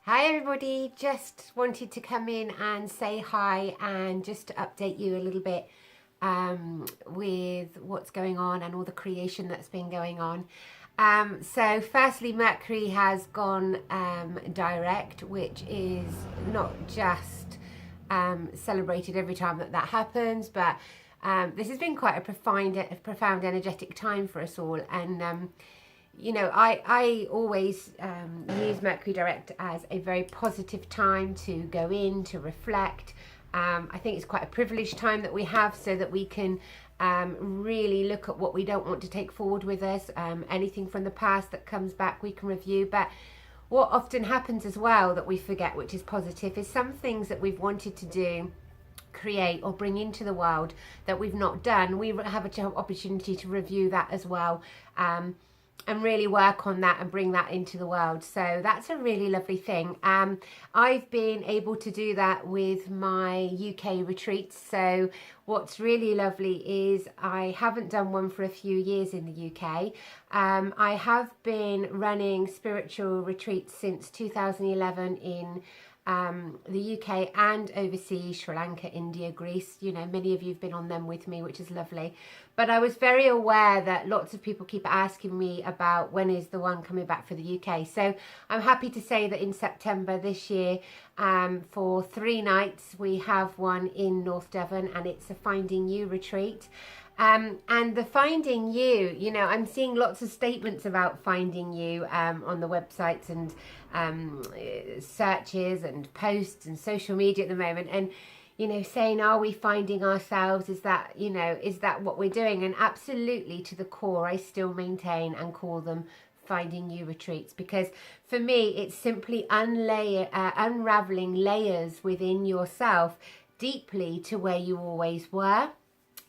Hi everybody, just wanted to come in and say hi and just to update you a little bit with what's going on and all the creation that's been going on. So firstly, Mercury has gone direct, which is not just celebrated every time that happens, but this has been quite a profound energetic time for us all. And I always use Mercury Direct as a very positive time to go in, to reflect. I think it's quite a privileged time that we have so that we can really look at what we don't want to take forward with us. Anything from the past that comes back, we can review. But what often happens as well that we forget, which is positive, is some things that we've wanted to do, create or bring into the world that we've not done. We have an opportunity to review that as well. And really work on that and bring that into the world. So that's a really lovely thing. I've been able to do that with my UK retreats. So what's really lovely is I haven't done one for a few years in the UK. I have been running spiritual retreats since 2011 in the UK and overseas, Sri Lanka, India, Greece. Many of you have been on them with me, which is lovely. But I was very aware that lots of people keep asking me about when is the one coming back for the UK. So I'm happy to say that in September this year, for 3 nights, we have one in North Devon, and it's a Finding You retreat. And the Finding You, I'm seeing lots of statements about Finding You on the websites and searches and posts and social media at the moment. And saying, are we finding ourselves? Is that what we're doing? And absolutely, to the core, I still maintain and call them Finding You retreats, because for me, it's simply unraveling layers within yourself deeply to where you always were.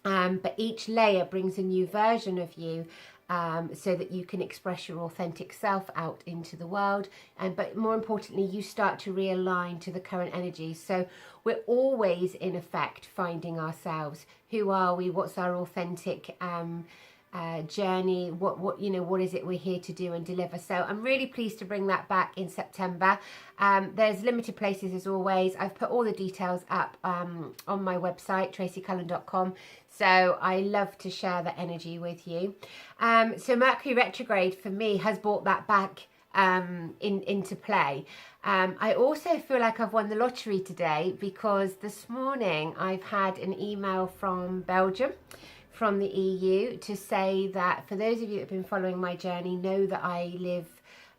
But each layer brings a new version of you, so that you can express your authentic self out into the world. But more importantly, you start to realign to the current energy. So we're always, in effect, finding ourselves. Who are we? What's our authentic journey? What is it we're here to do and deliver? So I'm really pleased to bring that back in September. There's limited places as always. I've put all the details up on my website, Tracee.x. So I love to share that energy with you. So Mercury retrograde for me has brought that back into play. I also feel like I've won the lottery today, because this morning I've had an email from Belgium, from the EU, to say that, for those of you that have been following my journey, know that I live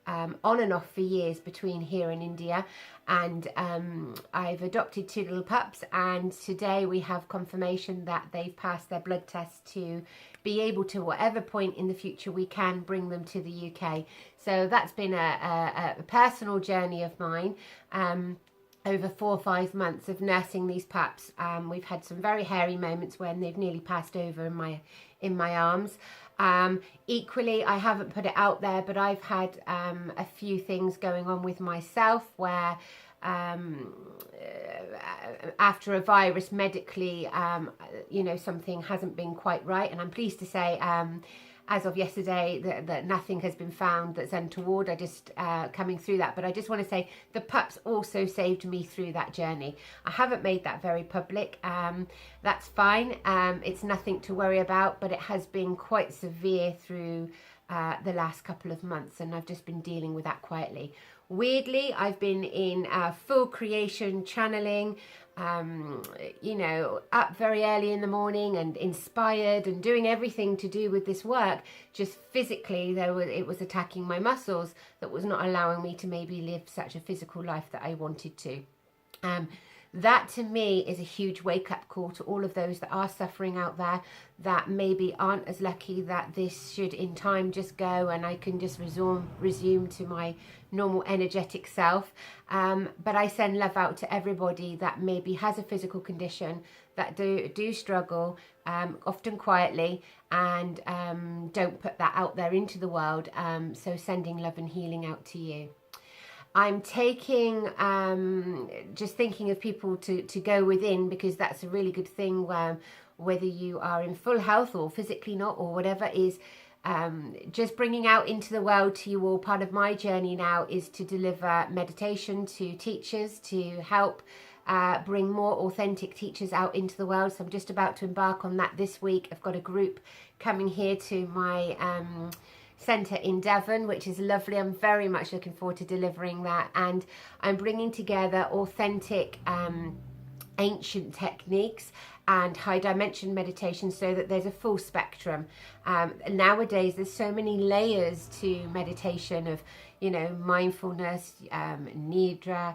on and off for years between here and India, and I've adopted 2 little pups, and today we have confirmation that they've passed their blood test to be able to, whatever point in the future we can, bring them to the UK. So that's been a personal journey of mine. Over 4 or 5 months of nursing these pups. We've had some very hairy moments when they've nearly passed over in my arms. Equally, I haven't put it out there, but I've had a few things going on with myself where after a virus, medically, something hasn't been quite right. And I'm pleased to say, as of yesterday, that nothing has been found that's untoward. I just coming through that. But I just want to say the pups also saved me through that journey. I haven't made that very public. That's fine. It's nothing to worry about, but it has been quite severe through the last couple of months, and I've just been dealing with that quietly. Weirdly, I've been in full creation channeling, up very early in the morning and inspired and doing everything to do with this work. Just physically, it was attacking my muscles that was not allowing me to maybe live such a physical life that I wanted to. That to me is a huge wake-up call to all of those that are suffering out there, that maybe aren't as lucky, that this should in time just go and I can just resume to my normal energetic self. But I send love out to everybody that maybe has a physical condition, that do struggle, often quietly, and don't put that out there into the world. So sending love and healing out to you. I'm taking, just thinking of people to go within, because that's a really good thing, whether you are in full health or physically not or whatever, is just bringing out into the world to you all. Part of my journey now is to deliver meditation to teachers to help bring more authentic teachers out into the world. So I'm just about to embark on that this week. I've got a group coming here to my centre in Devon, which is lovely. I'm very much looking forward to delivering that, and I'm bringing together authentic ancient techniques and high dimension meditation so that there's a full spectrum. Nowadays there's so many layers to meditation of, you know, mindfulness, nidra,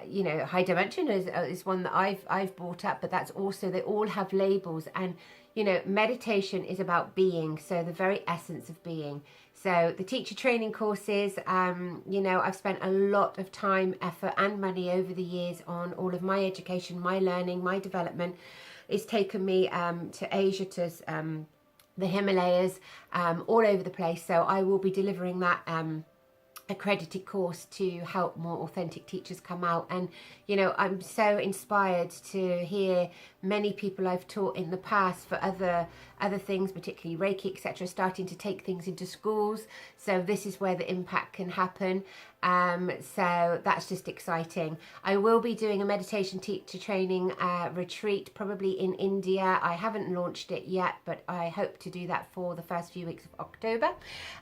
you know, high dimension is one that I've brought up, but that's also, they all have labels. And you know, meditation is about being, so the very essence of being. So the teacher training courses, you know, I've spent a lot of time, effort and money over the years on all of my education, my learning, my development. It's taken me to Asia, to the Himalayas, all over the place. So I will be delivering that accredited course to help more authentic teachers come out. And you know, I'm so inspired to hear many people I've taught in the past for other things, particularly Reiki, etc., starting to take things into schools. So this is where the impact can happen. So that's just exciting. I will be doing a meditation teacher training retreat, probably in India. I haven't launched it yet, but I hope to do that for the first few weeks of October.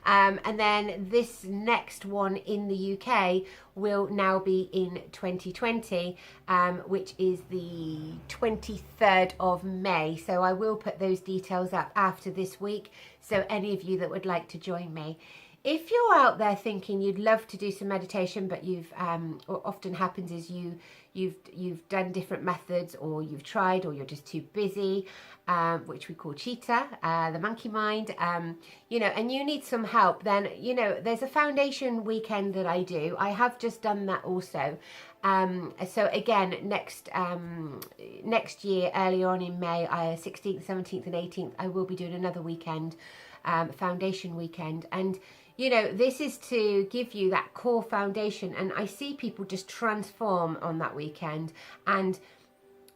And then this next one in the UK will now be in 2020, which is the 23rd of May. So I will put those details up after this week, so any of you that would like to join me. If you're out there thinking you'd love to do some meditation, but you've what often happens is you've done different methods, or you've tried, or you're just too busy, which we call cheetah, the monkey mind, you know, and you need some help, then, you know, there's a foundation weekend that I do. I have just done that also. So again, next year, earlier on in May, 16th, 17th and 18th, I will be doing another weekend, foundation weekend. And you know, this is to give you that core foundation, and I see people just transform on that weekend. And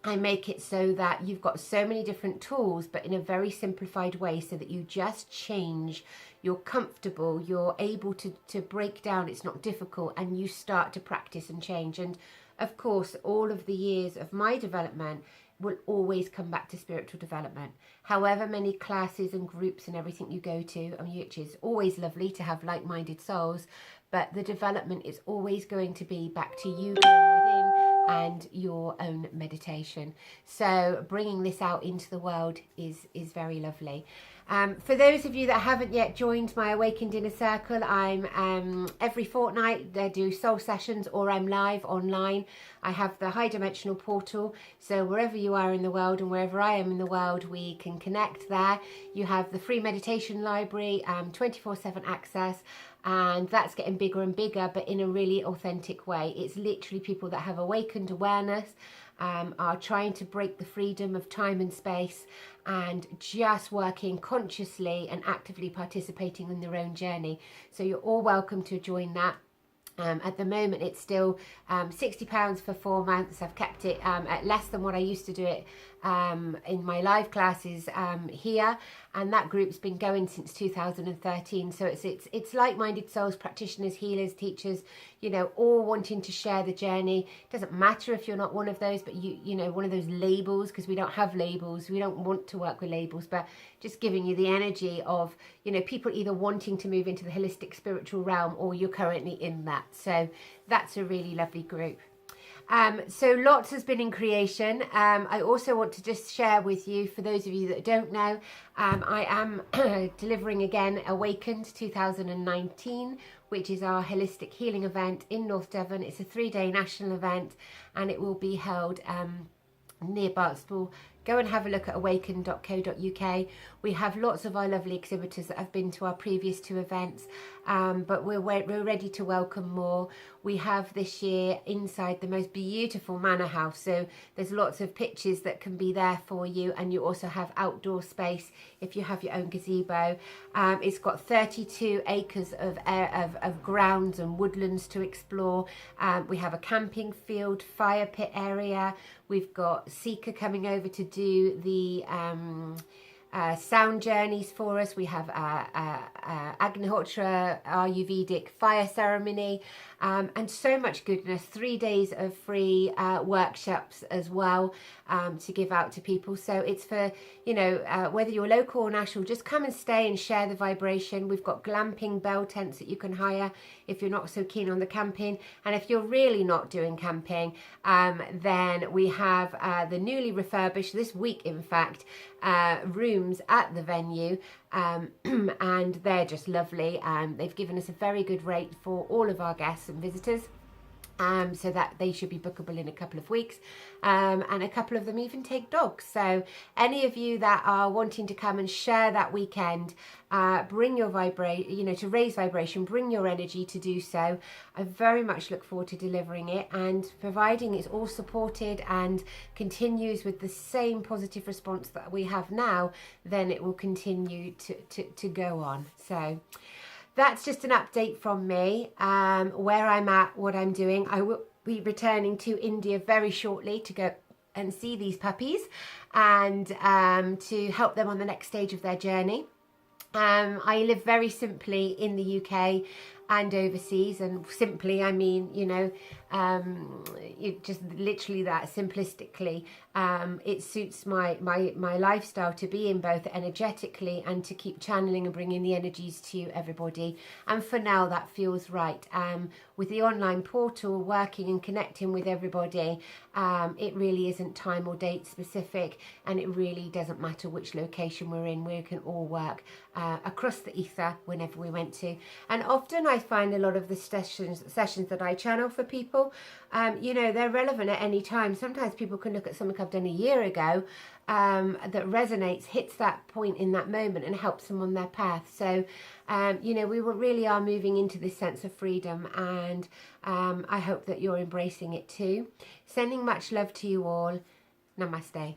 I make it so that you've got so many different tools, but in a very simplified way, so that you just change, you're comfortable, you're able to break down, it's not difficult, and you start to practice and change. And of course, all of the years of my development will always come back to spiritual development. However many classes and groups and everything you go to, which is always lovely to have like-minded souls, but the development is always going to be back to you going within and your own meditation. So bringing this out into the world is very lovely. For those of you that haven't yet joined my Awakened Inner Circle, I'm every fortnight I do soul sessions, or I'm live online. I have the high dimensional portal, so wherever you are in the world and wherever I am in the world, we can connect there. You have the free meditation library, 24/7 access, and that's getting bigger and bigger, but in a really authentic way. It's literally people that have awakened awareness, are trying to break the freedom of time and space, and just working consciously and actively participating in their own journey. So you're all welcome to join that. At the moment it's still £60 for 4 months. I've kept it at less than what I used to do it in my live classes here, and that group's been going since 2013. So it's like-minded souls, practitioners, healers, teachers, you know, all wanting to share the journey. It doesn't matter if you're not one of those, but you know, one of those labels, because we don't have labels, we don't want to work with labels, but just giving you the energy of, you know, people either wanting to move into the holistic spiritual realm, or you're currently in that. So that's a really lovely group. So lots has been in creation. I also want to just share with you, for those of you that don't know, I am delivering again Awakened 2019, which is our holistic healing event in North Devon. It's a 3-day national event, and it will be held near Barnstable. Go and have a look at awaken.co.uk. We have lots of our lovely exhibitors that have been to our previous 2 events, but we're ready to welcome more. We have this year inside the most beautiful manor house, so there's lots of pictures that can be there for you, and you also have outdoor space if you have your own gazebo. It's got 32 acres of grounds and woodlands to explore. We have a camping field, fire pit area. We've got Seeker coming over to do the sound journeys for us. We have Agnihotra Ayurvedic fire ceremony, and so much goodness. 3 days of free workshops as well to give out to people. So it's for, you know, whether you're local or national, just come and stay and share the vibration. We've got glamping bell tents that you can hire if you're not so keen on the camping. And if you're really not doing camping, then we have the newly refurbished, this week in fact, rooms at the venue, and they're just lovely. They've given us a very good rate for all of our guests and visitors, so that they should be bookable in a couple of weeks, and a couple of them even take dogs. So any of you that are wanting to come and share that weekend, bring your to raise vibration, bring your energy to do so. I very much look forward to delivering it, and providing it's all supported and continues with the same positive response that we have now, then it will continue to go on. So that's just an update from me, where I'm at, what I'm doing. I will be returning to India very shortly to go and see these puppies and to help them on the next stage of their journey. I live very simply in the UK and overseas, and simply I mean, you know, it just literally that simplistically. It suits my lifestyle to be in both energetically and to keep channeling and bringing the energies to everybody, and for now that feels right. With the online portal, working and connecting with everybody, it really isn't time or date specific, and it really doesn't matter which location we're in. We can all work across the ether whenever we want to. And often I find a lot of the sessions that I channel for people, you know, they're relevant at any time. Sometimes people can look at something I've done a year ago that resonates, hits that point in that moment and helps them on their path. So, you know, we really are moving into this sense of freedom, and I hope that you're embracing it too. Sending much love to you all. Namaste.